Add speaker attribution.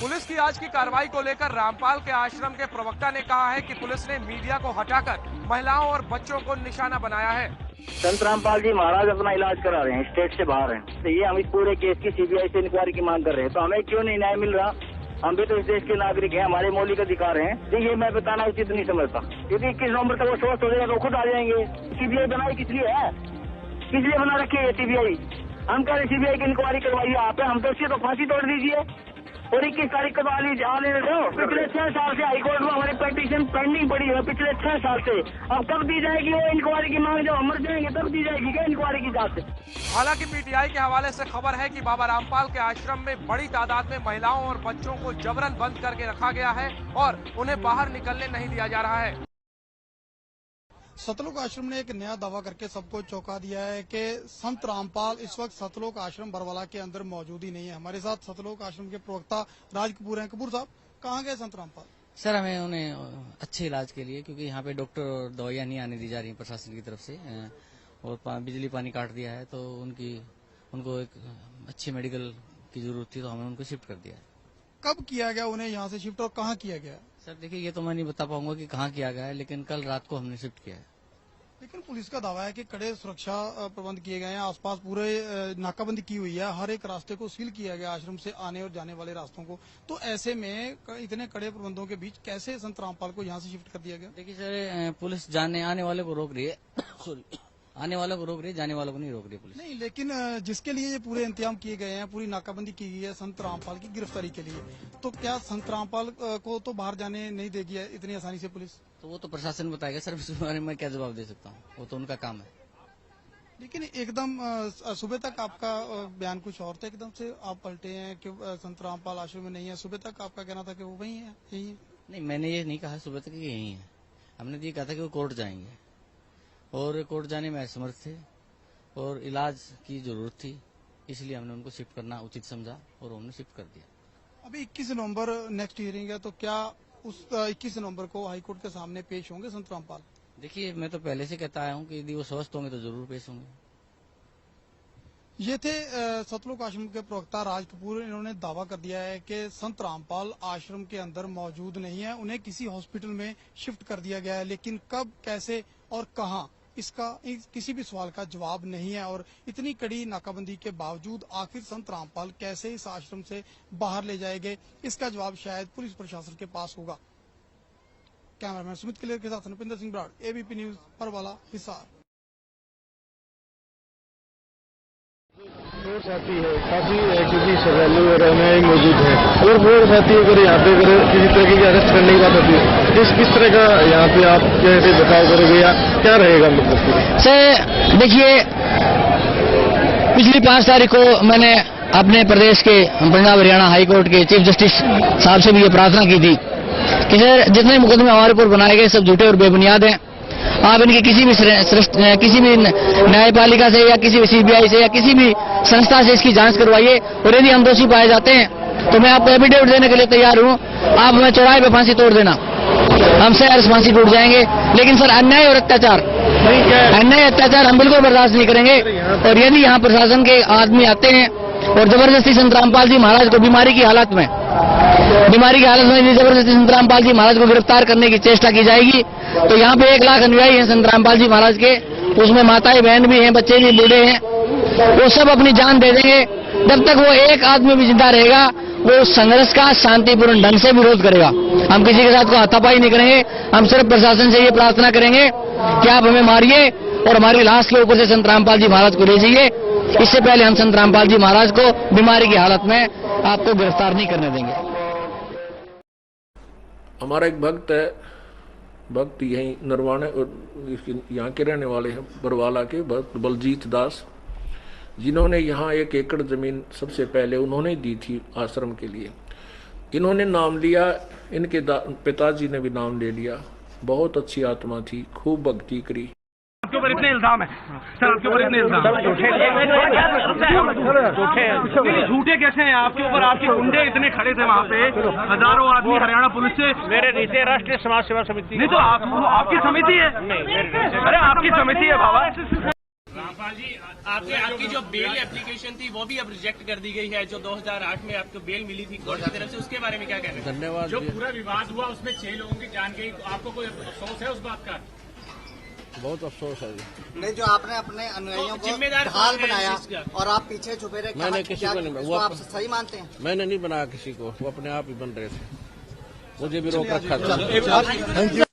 Speaker 1: Police की आज की कार्रवाई को लेकर रामपाल के आश्रम के प्रवक्ता ने कहा है कि पुलिस ने मीडिया को हटाकर महिलाओं और बच्चों को निशाना बनाया है।
Speaker 2: संत रामपाल जी महाराज अपना इलाज करा रहे हैं, स्टेट से बाहर हैं। तो ये हम इस पूरे केस की सीबीआई से इंक्वायरी की मांग कर रहे हैं। तो हमें क्यों नहीं न्याय मिल रहा? हम भी तो इस देश के नागरिक हैं, हमारे मौलिक अधिकार हैं। तो ये मैं बताना उचित नहीं समझता, क्योंकि 21 नवंबर तक वो स्वस्थ हो जाएगा तो खुद आ जाएंगे। सीबीआई बनाई किस लिए है? किस लिए बना रखी है सीबीआई? हम कह रहे सीबीआई की इंक्वायरी करवाइए आप, हम दोषी तो फांसी तोड़ दीजिए और 21 तारीख को तो आने दो। पिछले 6 साल से हाईकोर्ट में हमारी पिटीशन पेंडिंग पड़ी है, पिछले 6 साल से। अब कब दी जाएगी वो इंक्वायरी की मांग? जब हम मर जाएंगे तब दी जाएगी क्या इंक्वायरी की जांच?
Speaker 1: हालांकि पीटीआई के हवाले से खबर है कि बाबा रामपाल के आश्रम में बड़ी तादाद में महिलाओं और बच्चों को जबरन बंद करके रखा गया है और उन्हें बाहर निकलने नहीं दिया जा रहा है।
Speaker 3: सतलोक आश्रम ने एक नया दावा करके सबको चौंका दिया है कि संत रामपाल इस वक्त सतलोक आश्रम बरवाला के अंदर मौजूद ही नहीं है। हमारे साथ सतलोक आश्रम के प्रवक्ता राज कपूर हैं। कपूर साहब, कहाँ गए संत रामपाल?
Speaker 4: सर, हमें उन्हें अच्छे इलाज के लिए, क्योंकि यहाँ पे डॉक्टर और दवाइयाँ नहीं आने दी जा रही प्रशासन की तरफ से, और बिजली पानी काट दिया है, तो उनको एक अच्छी मेडिकल की जरूरत थी, तो हमने उनको शिफ्ट कर दिया है।
Speaker 3: कब किया गया उन्हें यहाँ से शिफ्ट और कहाँ किया गया?
Speaker 4: सर देखिए, ये तो मैं नहीं बता पाऊंगा कि कहाँ किया गया है, लेकिन कल रात को हमने शिफ्ट किया है।
Speaker 3: लेकिन पुलिस का दावा है कि कड़े सुरक्षा प्रबंध किए गए हैं, आसपास पूरे नाकाबंदी की हुई है, हर एक रास्ते को सील किया गया, आश्रम से आने और जाने वाले रास्तों को। तो ऐसे में इतने कड़े प्रबंधों के बीच कैसे संत रामपाल को यहाँ से शिफ्ट कर दिया गया?
Speaker 4: देखिए सर, पुलिस आने वाले को रोक रही है सॉरी, आने वालों को रोक रही है, जाने वालों को नहीं रोक रही पुलिस।
Speaker 3: नहीं, लेकिन जिसके लिए ये पूरे इंतजाम किए गए हैं, पूरी नाकाबंदी की गई है संत रामपाल की गिरफ्तारी के लिए, तो क्या संत रामपाल को तो बाहर जाने नहीं देगी इतनी आसानी से पुलिस?
Speaker 4: तो वो तो प्रशासन बताएगा सर, इस बारे में क्या जवाब दे सकता हूँ, वो तो उनका काम है।
Speaker 3: लेकिन एकदम सुबह तक आपका बयान कुछ और था, एकदम से आप पलटे हैं कि संत रामपाल आश्रम में नहीं है। सुबह तक आपका कहना था कि वो वही है, यही है।
Speaker 4: नहीं, मैंने ये नहीं कहा सुबह तक यही है। हमने तो ये कहा था कि वो कोर्ट जाएंगे, और कोर्ट जाने में असमर्थ थे और इलाज की जरूरत थी, इसलिए हमने उनको शिफ्ट करना उचित समझा और हमने शिफ्ट कर दिया।
Speaker 3: अभी 21 नवंबर नेक्स्ट हियरिंग है, तो क्या उस 21 नवंबर को हाईकोर्ट के सामने पेश होंगे संत रामपाल?
Speaker 4: देखिए, मैं तो पहले से कहता आया हूँ कि यदि वो स्वस्थ होंगे तो जरूर पेश होंगे।
Speaker 3: ये थे सतलोक आश्रम के प्रवक्ता राज कपूर। इन्होंने दावा कर दिया है कि संत रामपाल आश्रम के अंदर मौजूद नहीं है, उन्हें किसी हॉस्पिटल में शिफ्ट कर दिया गया है, लेकिन कब, कैसे और कहां, इसका किसी भी सवाल का जवाब नहीं है। और इतनी कड़ी नाकाबंदी के बावजूद आखिर संत रामपाल कैसे इस आश्रम से बाहर ले जाएंगे, इसका जवाब शायद पुलिस प्रशासन के पास होगा। कैमरामैन सुमित क्लियर के साथ नृपिंदर सिंह ब्राड, एबीपी न्यूज, बरवाला, हिसार।
Speaker 5: और साथी है काफी एक्टिविटी सैलानी वगैरह में मौजूद है, और वो साथी अगर यहाँ पे अगर किसी तरह की अरेस्ट करने की बात होती है, किस तरह का यहाँ पे आप कैसे बचाव करोगे या क्या रहेगा मतलब?
Speaker 6: सर देखिए, पिछली 5 तारीख को मैंने अपने प्रदेश के पंजाब हरियाणा हाई कोर्ट के चीफ जस्टिस साहब से भी ये प्रार्थना की थी कि सर, जितने मुकदमे हमारे ऊपर बनाए गए सब झूठे और बेबुनियाद हैं। आप इनकी किसी भी न्यायपालिका से या किसी भी सीबीआई से या किसी भी संस्था से इसकी जांच करवाइए, और यदि हम दोषी पाए जाते हैं तो मैं आपको एफिडेविट देने के लिए तैयार हूं। आप हमें चौराहे पे फांसी तोड़ देना, हमसे फांसी टूट जाएंगे। लेकिन सर, अन्याय और अत्याचार हम बिल्कुल बर्दाश्त नहीं करेंगे। और यदि यहाँ प्रशासन के आदमी आते हैं और जबरदस्ती संत रामपाल जी महाराज को बीमारी की हालत में यदि जबरदस्ती संत रामपाल जी महाराज को गिरफ्तार करने की चेष्टा की जाएगी, तो यहाँ पे 1 लाख अनुयायी हैं संत रामपाल जी महाराज के, उसमें माताएं बहन भी हैं, बच्चे भी, बूढ़े हैं, वो सब अपनी जान दे देंगे। जब तक वो एक आदमी भी जिंदा रहेगा, वो संघर्ष का शांतिपूर्ण ढंग से विरोध करेगा। हम किसी के साथ को हाथापाई नहीं करेंगे। हम सिर्फ प्रशासन से ये प्रार्थना करेंगे कि आप हमें मारिए और हमारी लाश के ऊपर से संत रामपाल जी महाराज को ले जाइए। इससे पहले हम संत रामपाल जी महाराज को बीमारी की हालत में आपको गिरफ्तार नहीं करने देंगे।
Speaker 7: हमारा एक भक्त है, भक्त यही नरवाने यहाँ के रहने वाले हैं, बरवाला के भक्त बलजीत दास, जिन्होंने यहाँ 1 एकड़ जमीन सबसे पहले उन्होंने दी थी आश्रम के लिए। इन्होंने नाम लिया, इनके पिताजी ने भी नाम ले लिया। बहुत अच्छी आत्मा थी, खूब भक्ति करी।
Speaker 8: आपके ऊपर इतने इल्जाम है सर, आपके ऊपर इतने इल्जाम झूठे कैसे हैं आपके ऊपर? आपके गुंडे इतने खड़े थे वहाँ पे, हजारों आदमी हरियाणा पुलिस से।
Speaker 5: मेरे नीचे राष्ट्रीय समाज सेवा समिति।
Speaker 8: नहीं तो आपकी समिति है? अरे आपकी समिति है बाबा।
Speaker 9: धर्मपाल जी, आपकी जो बेल एप्लीकेशन थी वो भी अब रिजेक्ट कर दी गई है, जो 2008 में आपको बेल मिली थी कोर्ट की तरफ से, उसके बारे में क्या कहना है?
Speaker 7: धन्यवाद।
Speaker 8: जो पूरा विवाद हुआ उसमें 6 लोगों की जान गई, आपको कोई अफसोस है उस बात का?
Speaker 7: बहुत अफसोस है जी।
Speaker 10: नहीं, जो आपने अपने अनुयायियों को
Speaker 9: जिम्मेदार
Speaker 10: ढाल
Speaker 9: कौन है
Speaker 10: बनाया
Speaker 9: इस चीज़ का?
Speaker 10: और आप पीछे छुपे रहे,
Speaker 7: मैंने किसी को नहीं, वो
Speaker 10: आप सही मानते हैं?
Speaker 7: मैंने नहीं बनाया किसी को, वो अपने आप ही बन रहे थे, मुझे भी रोक रखा था।